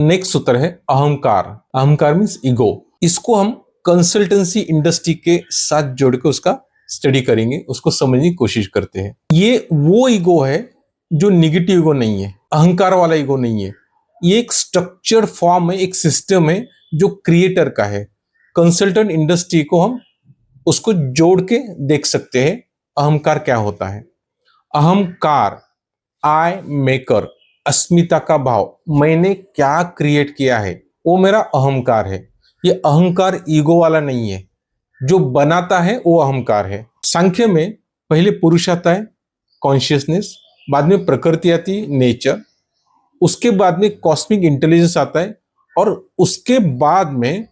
Next सूत्र है अहंकार। अहंकार मीन्स ईगो। इसको हम कंसल्टेंसी इंडस्ट्री के साथ जोड़ के उसका स्टडी करेंगे, उसको समझने की कोशिश करते हैं। ये वो ईगो है जो निगेटिव ईगो नहीं है, अहंकार वाला ईगो नहीं है। ये एक स्ट्रक्चर फॉर्म है, एक सिस्टम है जो क्रिएटर का है। कंसल्टेंट इंडस्ट्री को हम उसको जोड़ के देख सकते हैं अहंकार क्या होता है। अहंकार, आई मेकर, अस्मिता का भाव, मैंने क्या क्रिएट किया है वो मेरा अहंकार है। ये अहंकार ईगो वाला नहीं है, जो बनाता है वो अहंकार है। सांख्य में पहले पुरुष आता है, कॉन्शियसनेस, बाद में प्रकृति आती है, नेचर, उसके बाद में कॉस्मिक इंटेलिजेंस आता है, और उसके बाद में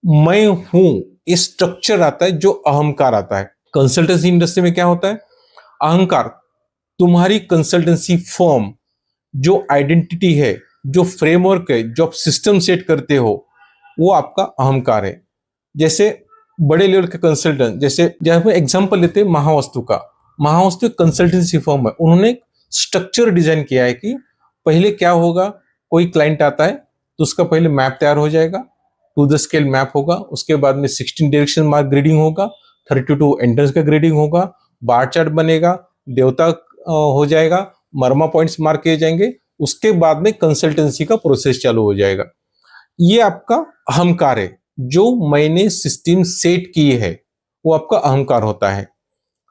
मैं हूं ये स्ट्रक्चर आता है जो अहंकार आता है। कंसल्टेंसी इंडस्ट्री में क्या होता है? अहंकार तुम्हारी कंसल्टेंसी फर्म जो आइडेंटिटी है, जो फ्रेमवर्क है, जो आप सिस्टम सेट करते हो, वो आपका अहंकार है। जैसे बड़े लेवल के कंसल्टेंट, जैसे जब एग्जांपल लेते हैं महावस्तु का, महावस्तु कंसल्टेंसी फर्म है, उन्होंने स्ट्रक्चर डिजाइन किया है कि पहले क्या होगा, कोई क्लाइंट आता है तो उसका पहले मैप तैयार हो जाएगा, टू द स्केल मैप होगा, उसके बाद में 16 डायरेक्शन मार्क ग्रेडिंग होगा, 32 एंट्रेंस का ग्रेडिंग होगा, बार चार्ट बनेगा, देवता हो जाएगा, मर्मा पॉइंट्स मार्क किए जाएंगे, उसके बाद में कंसल्टेंसी का प्रोसेस चालू हो जाएगा। ये आपका अहंकार है, जो मैंने सिस्टम सेट की है वो आपका अहंकार होता है।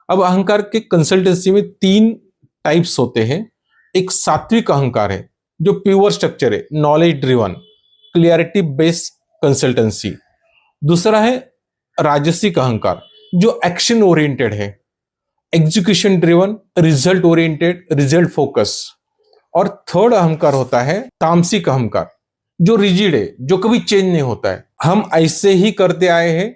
अब अहंकार के कंसल्टेंसी में 3 टाइप्स होते हैं। एक सात्विक अहंकार है जो प्योर स्ट्रक्चर है, knowledge driven, clarity based consultancy. दूसरा है राजसिक अहंकार जो एक्शन ओरिएंटेड है, execution driven, result oriented, result focus. और थर्ड अहंकार होता है तामसिक अहंकार जो रिजिड है, जो कभी चेंज नहीं होता है। हम ऐसे ही करते आए हैं,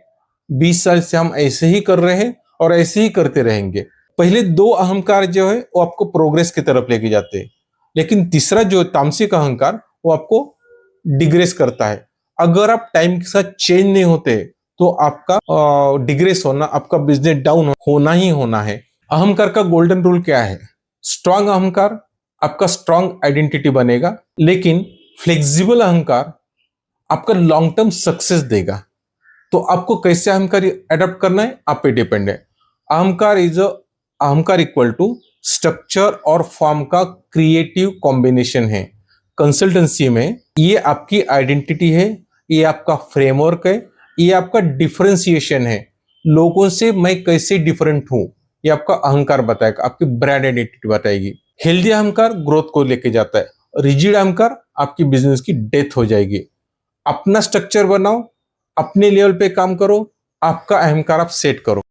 20 साल से हम ऐसे ही कर रहे हैं और ऐसे ही करते रहेंगे। पहले 2 अहंकार जो है वो आपको प्रोग्रेस की तरफ लेके जाते हैं, लेकिन तीसरा जो तामसिक अहंकार वो आपको डिग्रेस करता है। अगर आप टाइम के साथ चेंज नहीं होते तो आपका डिग्रेस होना, आपका बिजनेस डाउन होना ही होना है। अहंकार का गोल्डन रूल क्या है? स्ट्रांग अहंकार आपका स्ट्रांग आइडेंटिटी बनेगा, लेकिन फ्लेक्सिबल अहंकार आपका लॉन्ग टर्म सक्सेस देगा। तो आपको कैसे अहंकार अडॉप्ट करना है आप पे डिपेंड है। अहंकार इक्वल टू स्ट्रक्चर और फॉर्म का क्रिएटिव कॉम्बिनेशन है। कंसल्टेंसी में ये आपकी आइडेंटिटी है, ये आपका फ्रेमवर्क है, ये आपका डिफरेंशिएशन है। लोगों से मैं कैसे डिफरेंट हूं ये आपका अहंकार बताएगा, आपकी ब्रांड आइडेंटिटी बताएगी। हेल्दी अहंकार ग्रोथ को लेके जाता है, रिजिड अहंकार आपकी बिजनेस की डेथ हो जाएगी। अपना स्ट्रक्चर बनाओ, अपने लेवल पे काम करो, आपका अहंकार आप सेट करो।